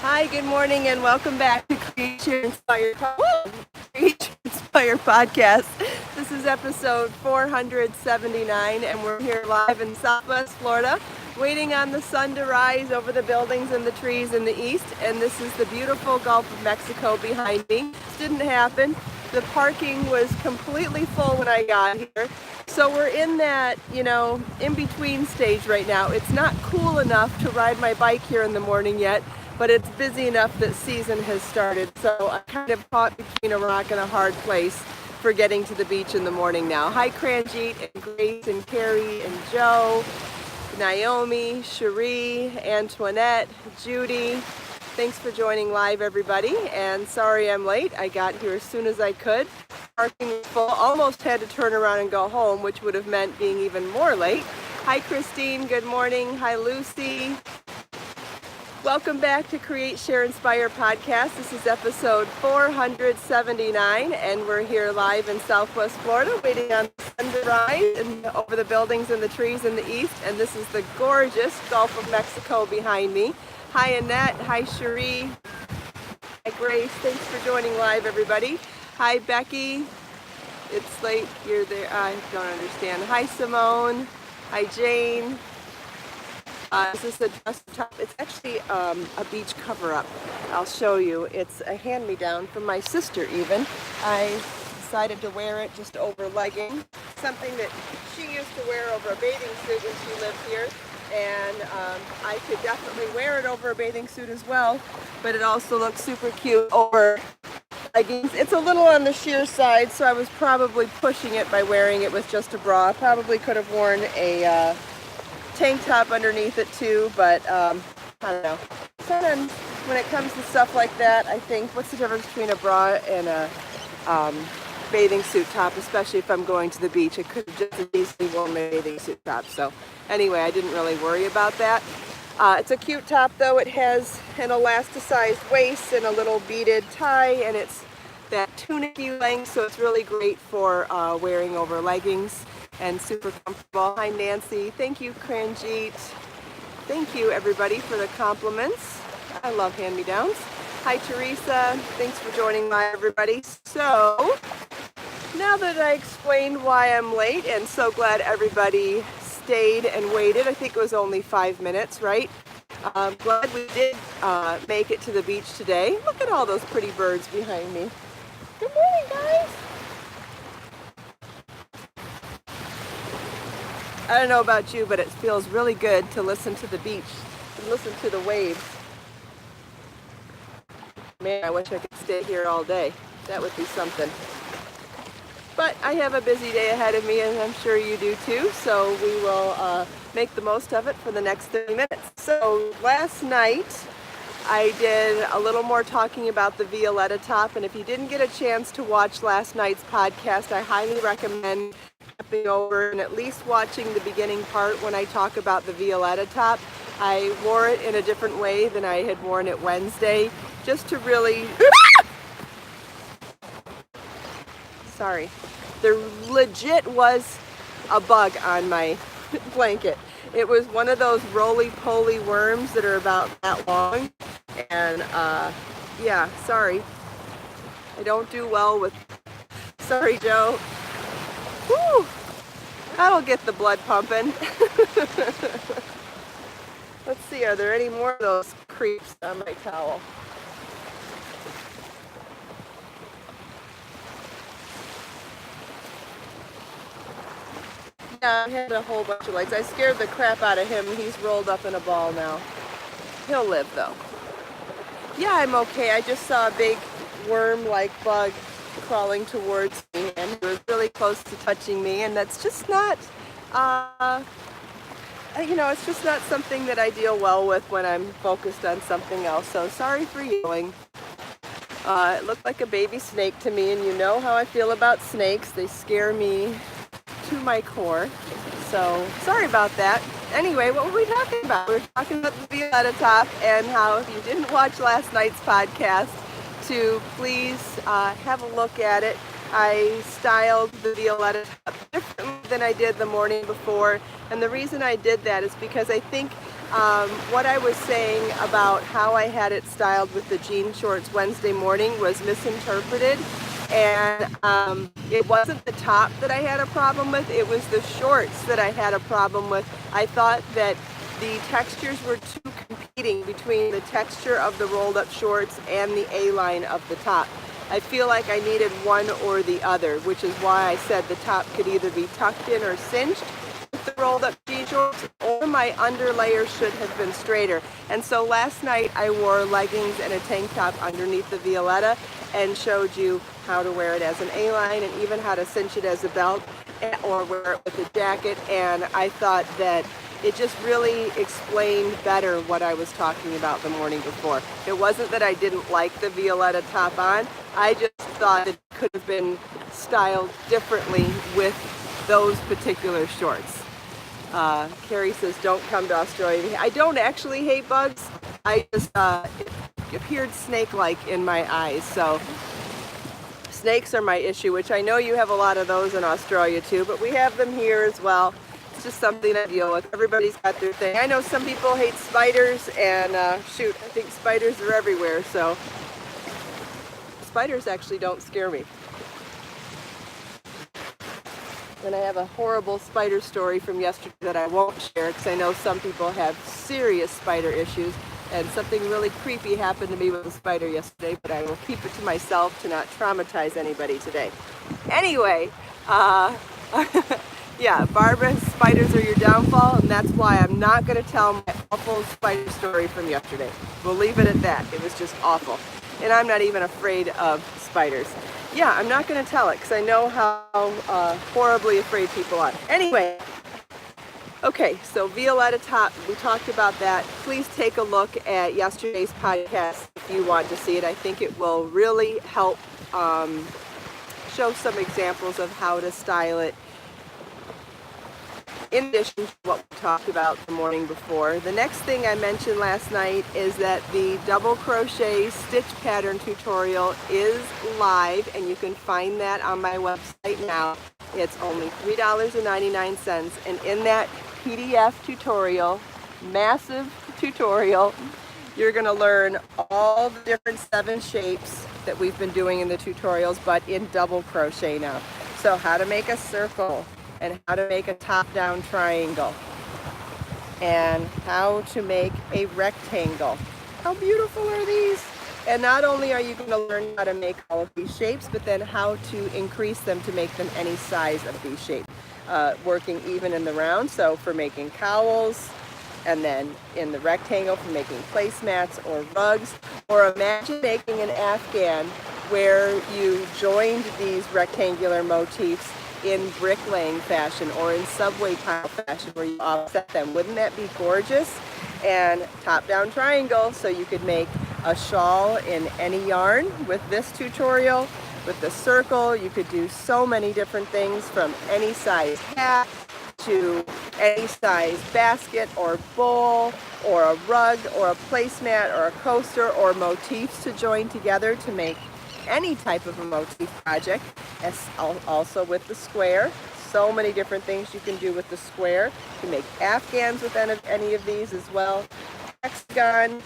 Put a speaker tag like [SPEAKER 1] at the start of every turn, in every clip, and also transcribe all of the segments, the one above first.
[SPEAKER 1] Hi, good morning, and welcome back to Creature Inspired Podcast. This is episode 479, and we're here live in Southwest Florida, waiting on the sun to rise over the buildings and the trees in the east. And this is the beautiful Gulf of Mexico behind me. This didn't happen. The parking was completely full when I got here. So we're in that, in-between stage right now. It's not cool enough to ride my bike here in the morning yet, but it's busy enough that season has started. So I'm kind of caught between a rock and a hard place for getting to the beach in the morning now. Hi, Cranjeet and Grace and Carrie and Joe, Naomi, Cherie, Antoinette, Judy. Thanks for joining live, everybody. And sorry I'm late. I got here as soon as I could. Parking was full. Almost had to turn around and go home, which would have meant being even more late. Hi, Christine. Good morning. Hi, Lucy. Welcome back to Create, Share, Inspire podcast. This is episode 479, and we're here live in Southwest Florida, waiting on the sun to rise and over the buildings and the trees in the east. And this is the gorgeous Gulf of Mexico behind me. Hi, Annette. Hi, Cherie. Hi, Grace. Thanks for joining live, everybody. Hi, Becky. It's late. You're there. I don't understand. Hi, Simone. Hi, Jane. This is the dress top. It's actually a beach cover-up. I'll show you. It's a hand-me-down from my sister even. I decided to wear it just over leggings, something that she used to wear over a bathing suit when she lived here. And I could definitely wear it over a bathing suit as well, but it also looks super cute over leggings. It's a little on the sheer side, so I was probably pushing it by wearing it with just a bra. I probably could have worn a tank top underneath it too, but I don't know. Sometimes when it comes to stuff like that, I think, what's the difference between a bra and a bathing suit top, especially if I'm going to the beach? I could have just as easily worn my bathing suit top. So anyway, I didn't really worry about that. It's a cute top though. It has an elasticized waist and a little beaded tie, and it's that tunic-y length, so it's really great for wearing over leggings and super comfortable. Hi, Nancy. Thank you, Cranjeet. Thank you, everybody, for the compliments. I love hand-me-downs. Hi, Teresa. Thanks for joining live, everybody. So now that I explained why I'm late, and so glad everybody stayed and waited. I think it was only 5 minutes, right? I'm glad we did make it to the beach today. Look at all those pretty birds behind me. Good morning, guys. I don't know about you, but it feels really good to listen to the beach, to listen to the waves. Man, I wish I could stay here all day. That would be something. But I have a busy day ahead of me, and I'm sure you do too, so we will make the most of it for the next 30 minutes. So last night, I did a little more talking about the Violetta top, and if you didn't get a chance to watch last night's podcast, I highly recommend stepping over and at least watching the beginning part when I talk about the Violetta top. I wore it in a different way than I had worn it Wednesday, just to really... Sorry. There legit was a bug on my blanket. It was one of those roly-poly worms that are about that long. And yeah, sorry. I don't do well with... Sorry, Joe. Whew. That'll get the blood pumping. Let's see, are there any more of those creeps on my towel? Yeah, I had a whole bunch of legs. I scared the crap out of him. He's rolled up in a ball now. He'll live though. Yeah, I'm okay. I just saw a big worm-like bug crawling towards me, and it was really close to touching me, and that's just not, it's just not something that I deal well with when I'm focused on something else. So sorry for yelling. It looked like a baby snake to me, and you know how I feel about snakes. They scare me to my core. So sorry about that. Anyway, what were we talking about? We were talking about the Violetta top, and how if you didn't watch last night's podcast, to please have a look at it. I styled the Violetta top differently than I did the morning before, and the reason I did that is because I think what I was saying about how I had it styled with the jean shorts Wednesday morning was misinterpreted. And it wasn't the top that I had a problem with, it was the shorts that I had a problem with. I thought that the textures were too competing between the texture of the rolled up shorts and the A-line of the top. I feel like I needed one or the other, which is why I said the top could either be tucked in or cinched with the rolled up jean shorts, or my underlayer should have been straighter. And so last night I wore leggings and a tank top underneath the Violetta and showed you how to wear it as an A-line and even how to cinch it as a belt or wear it with a jacket. And I thought that it just really explained better what I was talking about the morning before. It wasn't that I didn't like the Violetta top on, I just thought it could have been styled differently with those particular shorts. Carrie says, don't come to Australia. I don't actually hate bugs. I just, it appeared snake-like in my eyes. So snakes are my issue, which I know you have a lot of those in Australia too, but we have them here as well. It's just something I deal with. Everybody's got their thing. I know some people hate spiders, and shoot, I think spiders are everywhere, so spiders actually don't scare me. And I have a horrible spider story from yesterday that I won't share because I know some people have serious spider issues, and something really creepy happened to me with a spider yesterday, but I will keep it to myself to not traumatize anybody today. Anyway, yeah, Barbara, spiders are your downfall, and that's why I'm not going to tell my awful spider story from yesterday. We'll leave it at that. It was just awful. And I'm not even afraid of spiders. Yeah, I'm not going to tell it because I know how horribly afraid people are. Anyway, okay, so Violetta top, we talked about that. Please take a look at yesterday's podcast if you want to see it. I think it will really help show some examples of how to style it in addition to what we talked about the morning before. The next thing I mentioned last night is that the double crochet stitch pattern tutorial is live, and you can find that on my website now. It's only $3.99, and in that PDF tutorial, massive tutorial, you're going to learn all the different 7 shapes that we've been doing in the tutorials, but in double crochet now. So how to make a circle, and how to make a top-down triangle, and how to make a rectangle. How beautiful are these? And not only are you going to learn how to make all of these shapes, but then how to increase them to make them any size of these shapes, working even in the round, so for making cowls, and then in the rectangle for making placemats or rugs, or imagine making an Afghan where you joined these rectangular motifs in bricklaying fashion or in subway tile fashion where you offset them. Wouldn't that be gorgeous? And top-down triangle, so you could make a shawl in any yarn with this tutorial. With the circle, you could do so many different things, from any size hat to any size basket or bowl or a rug or a placemat or a coaster, or motifs to join together to make any type of a motif project. As also with the square, so many different things you can do with the square. You can make Afghans with any of these as well, hexagon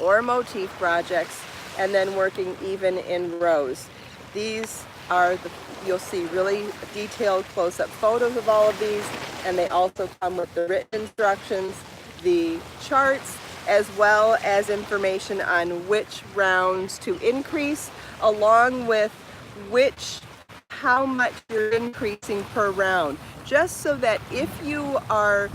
[SPEAKER 1] or motif projects, and then working even in rows. These are you'll see really detailed close-up photos of all of these, and they also come with the written instructions, the charts, as well as information on which rounds to increase, along with how much you're increasing per round, just so that if you are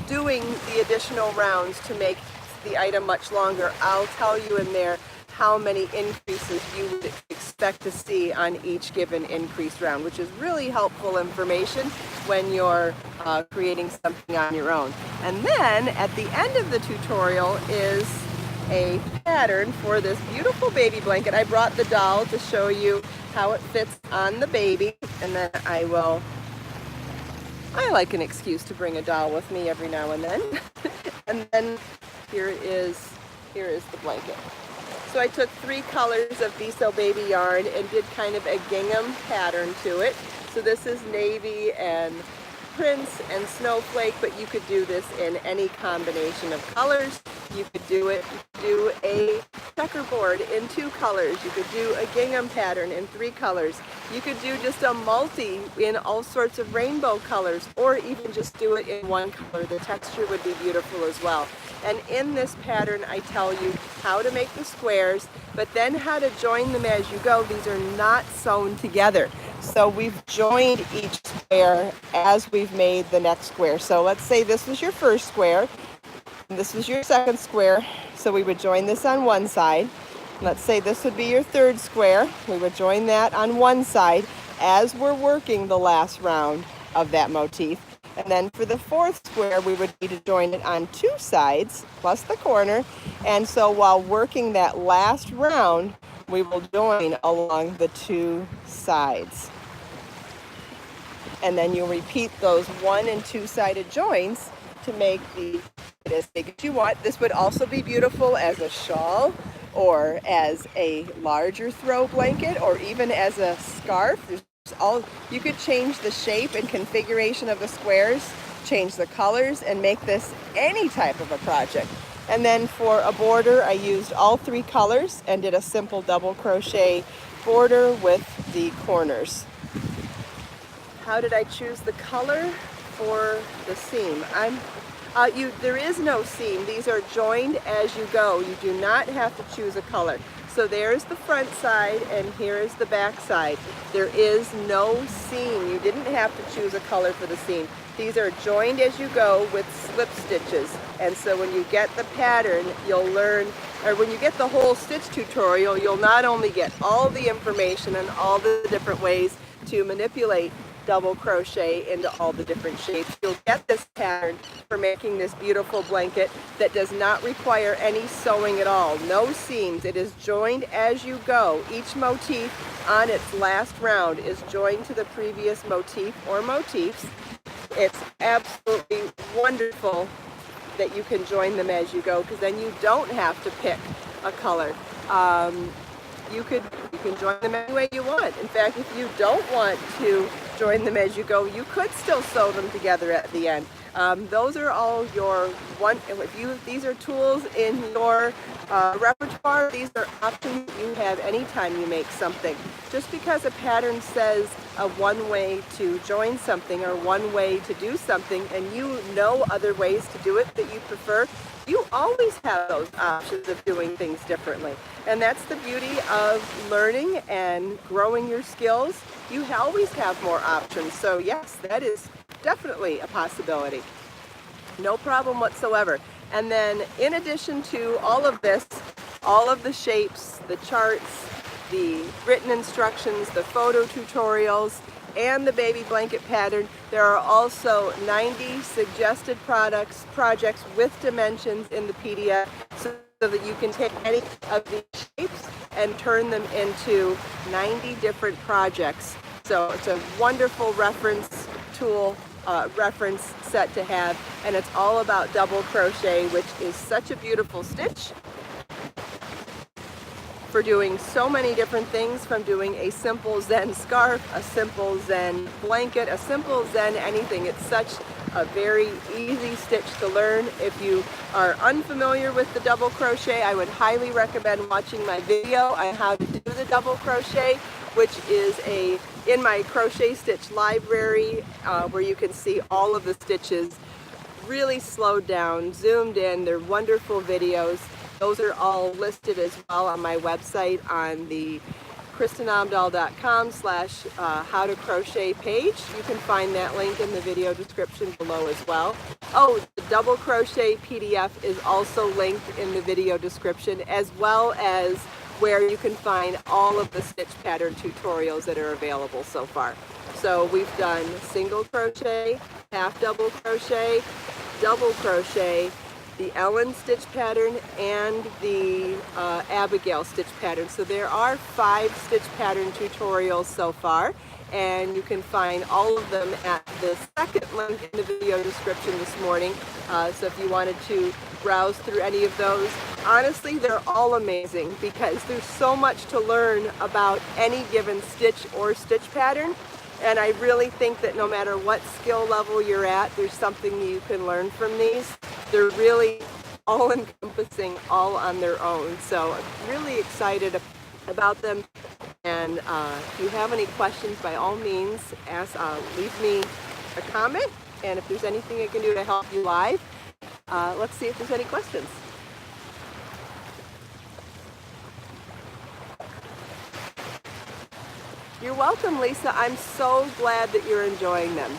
[SPEAKER 1] doing the additional rounds to make the item much longer, I'll tell you in there how many increases you would expect to see on each given increased round, which is really helpful information when you're creating something on your own. And then at the end of the tutorial is a pattern for this beautiful baby blanket. I brought the doll to show you how it fits on the baby, and then I like an excuse to bring a doll with me every now and then. And then here is the blanket. So I took 3 colors of Biso baby yarn and did kind of a gingham pattern to it. So this is navy and footprints and snowflake, but you could do this in any combination of colors. You could do a checkerboard in 2 colors. You could do a gingham pattern in 3 colors. You could do just a multi in all sorts of rainbow colors, or even just do it in 1 color. The texture would be beautiful as well. And in this pattern, I tell you how to make the squares, but then how to join them as you go. These are not sewn together. So we've joined each square as we've made the next square. So let's say this was your first square, and this was your second square. So we would join this on one side. Let's say this would be your third square. We would join that on one side as we're working the last round of that motif. And then for the fourth square, we would need to join it on 2 sides, plus the corner. And so while working that last round, we will join along the 2 sides. And then you'll repeat those 1 and 2-sided joins to make the as big as you want. This would also be beautiful as a shawl, or as a larger throw blanket, or even as a scarf. You could change the shape and configuration of the squares, change the colors, and make this any type of a project. And then for a border, I used all 3 colors and did a simple double crochet border with the corners. How did I choose the color for the seam? There is no seam. These are joined as you go. You do not have to choose a color. So there's the front side and here is the back side. There is no seam. You didn't have to choose a color for the seam. These are joined as you go with slip stitches. And so when you get the pattern, you'll learn, or when you get the whole stitch tutorial, you'll not only get all the information and all the different ways to manipulate double crochet into all the different shapes. You'll get this pattern for making this beautiful blanket that does not require any sewing at all. No seams. It is joined as you go. Each motif on its last round is joined to the previous motif or motifs. It's absolutely wonderful that you can join them as you go, because then you don't have to pick a color. You can join them any way you want. In fact, if you don't want to join them as you go, you could still sew them together at the end. Those are all your these are tools in your repertoire. These are options you have anytime you make something. Just because a pattern says one way to join something or one way to do something, and you know other ways to do it that you prefer, you always have those options of doing things differently. And that's the beauty of learning and growing your skills. You always have more options. So yes, that is definitely a possibility. No problem whatsoever. And then in addition to all of this, all of the shapes, the charts, the written instructions, the photo tutorials, and the baby blanket pattern, there are also 90 suggested projects with dimensions in the PDF, so that you can take any of these shapes and turn them into 90 different projects. So it's a wonderful reference tool, reference set to have, and it's all about double crochet, which is such a beautiful stitch for doing so many different things, from doing a simple Zen scarf, a simple Zen blanket, a simple Zen anything. It's such a very easy stitch to learn. If you are unfamiliar with the double crochet, I would highly recommend watching my video on how to do the double crochet, which is in my crochet stitch library, where you can see all of the stitches really slowed down, zoomed in. They're wonderful videos. Those are all listed as well on my website on the kristinomdahl.com/how-to-crochet page. You can find that link in the video description below as well. Oh, the double crochet PDF is also linked in the video description, as well as where you can find all of the stitch pattern tutorials that are available so far. So we've done single crochet, half double crochet, double crochet, the Ellen stitch pattern, and the Abigail stitch pattern. So there are 5 stitch pattern tutorials so far, and you can find all of them at the second link in the video description this morning. So if you wanted to browse through any of those, honestly, they're all amazing, because there's so much to learn about any given stitch or stitch pattern. And I really think that no matter what skill level you're at, there's something you can learn from these. They're really all encompassing, all on their own. So I'm really excited about them. And if you have any questions, by all means, leave me a comment. And if there's anything I can do to help you live, let's see if there's any questions. You're welcome, Lisa. I'm so glad that you're enjoying them.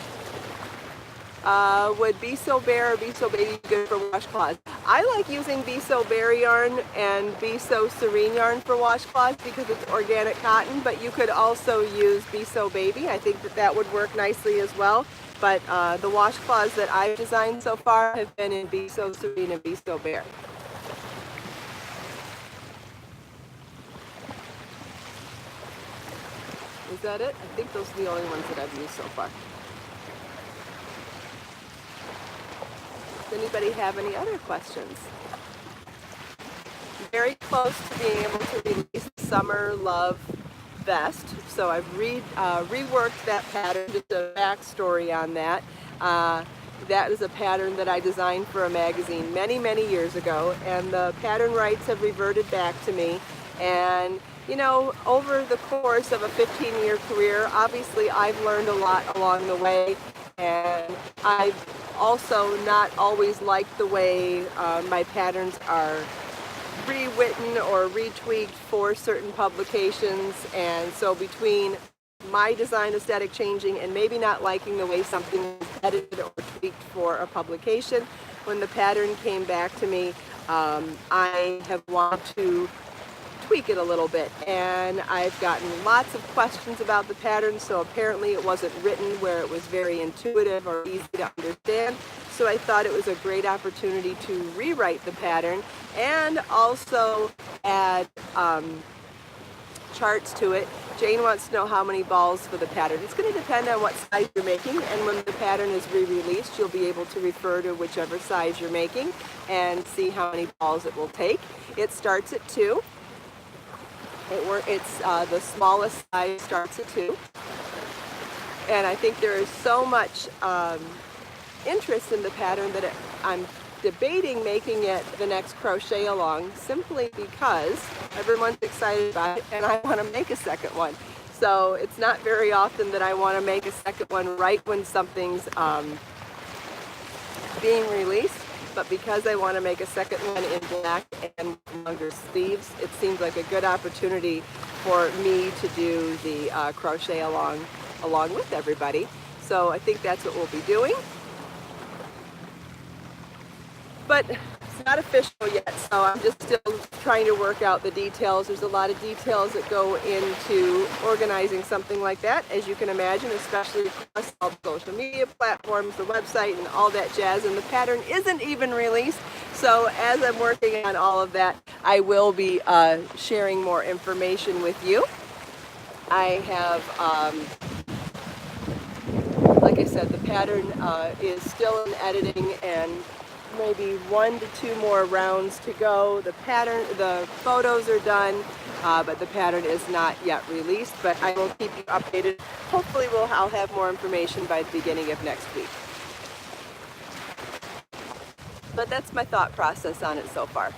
[SPEAKER 1] Would Be So Bare or Be So Baby be good for washcloths? I like using Be So Bare yarn and Be So Serene yarn for washcloths because it's organic cotton, but you could also use Be So Baby. I think that that would work nicely as well. But the washcloths that I've designed so far have been in Be So Serene and Be So Bare. Is that it? I think those are the only ones that I've used so far. Does anybody have any other questions? Very close to being able to release the Summer Love vest. So I've reworked that pattern, just a backstory on that. That is a pattern that I designed for a magazine many, many years ago, and the pattern rights have reverted back to me. And you know, over the course of a 15-year career, obviously I've learned a lot along the way, and I've also not always liked the way my patterns are rewritten or retweaked for certain publications. And so between my design aesthetic changing and maybe not liking the way something is edited or tweaked for a publication, when the pattern came back to me, I have wanted to tweak it a little bit, and I've gotten lots of questions about the pattern, so apparently it wasn't written where it was very intuitive or easy to understand. So I thought it was a great opportunity to rewrite the pattern and also add charts to it. Jane wants to know how many balls for the pattern. It's going to depend on what size you're making, and when the pattern is re-released, you'll be able to refer to whichever size you're making and see how many balls it will take. It starts at 2. It's the smallest size starts at 2, and I think there is so much interest in the pattern that I'm debating making it the next crochet along, simply because everyone's excited about it and I want to make a second one. So it's not very often that I want to make a second one right when something's being released. But because I want to make a second one in black and longer sleeves, it seems like a good opportunity for me to do the crochet along with everybody. So I think that's what we'll be doing. But it's not official yet, so I'm just still trying to work out the details. There's a lot of details that go into organizing something like that, as you can imagine, especially across all the social media platforms, the website, and all that jazz. And the pattern isn't even released. So as I'm working on all of that, I will be sharing more information with you. I have, like I said, the pattern is still in editing, and maybe 1 to 2 more rounds to go. The photos are done, but the pattern is not yet released, but I will keep you updated. Hopefully I'll have more information by the beginning of next week. But that's my thought process on it so far.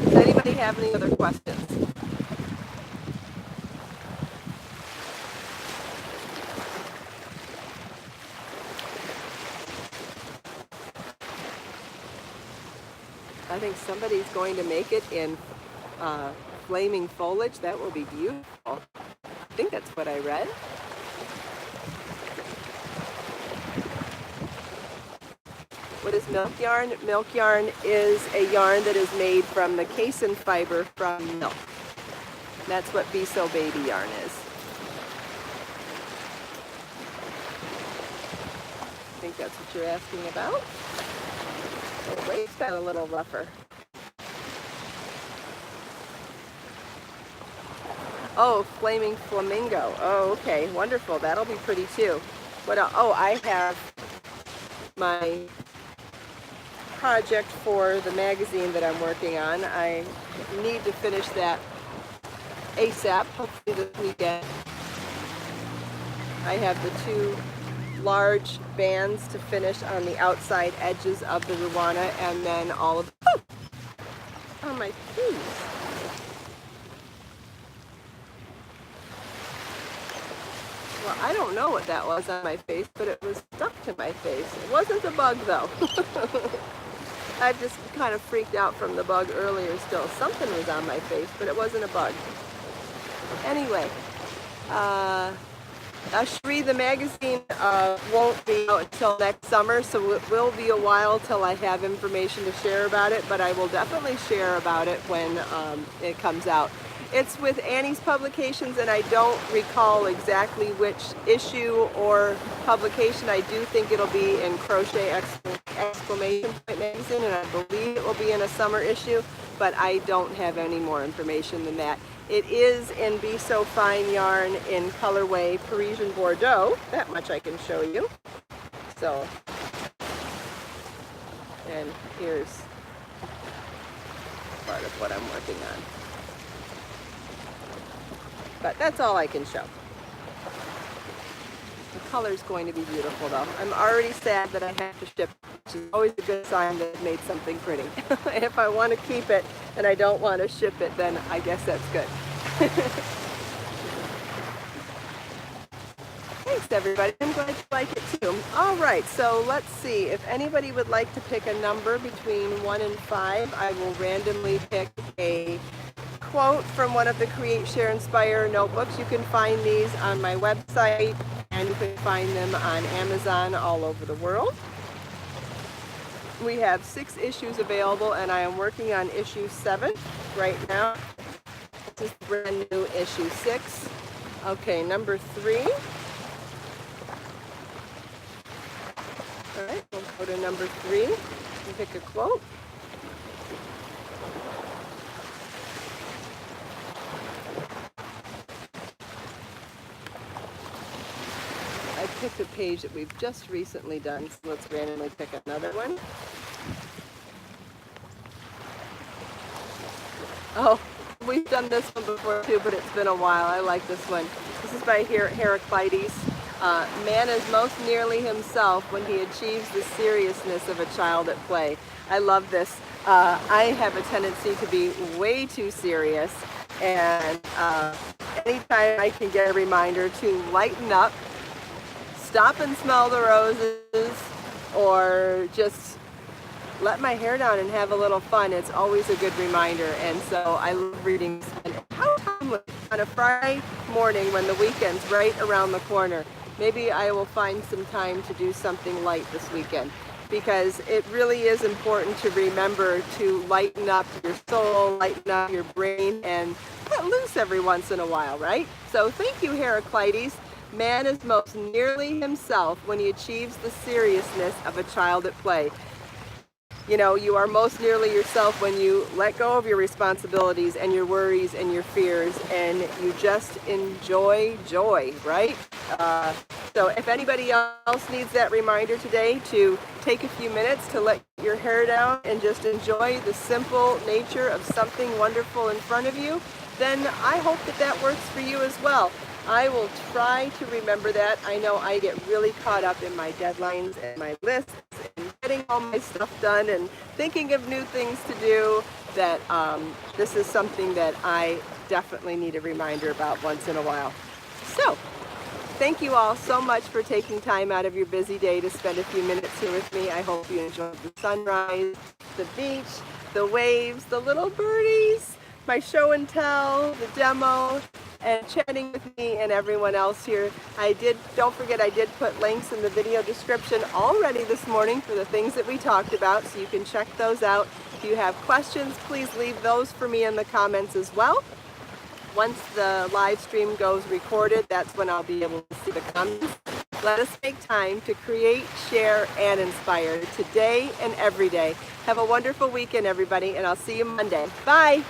[SPEAKER 1] Does anybody have any other questions? I think somebody's going to make it in flaming foliage. That will be beautiful. I think that's what I read. What is milk yarn? Milk yarn is a yarn that is made from the casein fiber from milk. That's what Be So Baby yarn is. I think that's what you're asking about. The wave's got a little rougher. Oh, flaming flamingo. Oh, okay, wonderful. That'll be pretty too. What else? Oh, I have my project for the magazine that I'm working on. I need to finish that ASAP, hopefully this weekend. I have the two large bands to finish on the outside edges of the Ruana, and then all of on my face. Well, I don't know what that was on my face, but it was stuck to my face. It wasn't a bug though. I just kind of freaked out from the bug earlier still. Something was on my face, but it wasn't a bug. Anyway, Shri, the magazine won't be out until next summer, so it will be a while till I have information to share about it, but I will definitely share about it when it comes out. It's with Annie's Publications, and I don't recall exactly which issue or publication. I do think it'll be in Crochet Exclamation Point magazine, and I believe it will be in a summer issue, but I don't have any more information than that. It is in Be So Fine yarn in colorway Parisian Bordeaux. That much I can show you. So, and here's part of what I'm working on. But that's all I can show. The color's going to be beautiful though. I'm already sad that I have to ship, which is always a good sign that I made something pretty. If I want to keep it and I don't want to ship it, then I guess that's good. Thanks everybody, I'm glad you like it too. All right, so let's see, if anybody would like to pick a number between 1 and 5, I will randomly pick a quote from one of the Create, Share, Inspire notebooks. You can find these on my website, and you can find them on Amazon all over the world. We have 6 issues available, and I am working on issue 7 right now. This is brand new issue 6. Okay, number 3. All right, we'll go to number 3 and pick a quote. I picked a page that we've just recently done, so let's randomly pick another one. Oh, we've done this one before too, but it's been a while. I like this one. This is by Heraclides. Man is most nearly himself when he achieves the seriousness of a child at play. I love this. I have a tendency to be way too serious, and anytime I can get a reminder to lighten up, stop and smell the roses, or just let my hair down and have a little fun, it's always a good reminder. And so I love reading. And how timely on a Friday morning when the weekend's right around the corner. Maybe I will find some time to do something light this weekend, because it really is important to remember to lighten up your soul, lighten up your brain, and let loose every once in a while, right? So thank you, Heraclides. Man is most nearly himself when he achieves the seriousness of a child at play. You know, you are most nearly yourself when you let go of your responsibilities and your worries and your fears, and you just enjoy joy, right? So if anybody else needs that reminder today to take a few minutes to let your hair down and just enjoy the simple nature of something wonderful in front of you, then I hope that that works for you as well. I will try to remember that. I know I get really caught up in my deadlines and my lists and getting all my stuff done and thinking of new things to do, that this is something that I definitely need a reminder about once in a while. So, thank you all so much for taking time out of your busy day to spend a few minutes here with me. I hope you enjoyed the sunrise, the beach, the waves, the little birdies, my show and tell, the demo, and chatting with me and everyone else here. Don't forget, I did put links in the video description already this morning for the things that we talked about, so you can check those out. If you have questions, please leave those for me in the comments as well. Once the live stream goes recorded, that's when I'll be able to see the comments. Let us make time to create, share, and inspire today and every day. Have a wonderful weekend, everybody, and I'll see you Monday. Bye!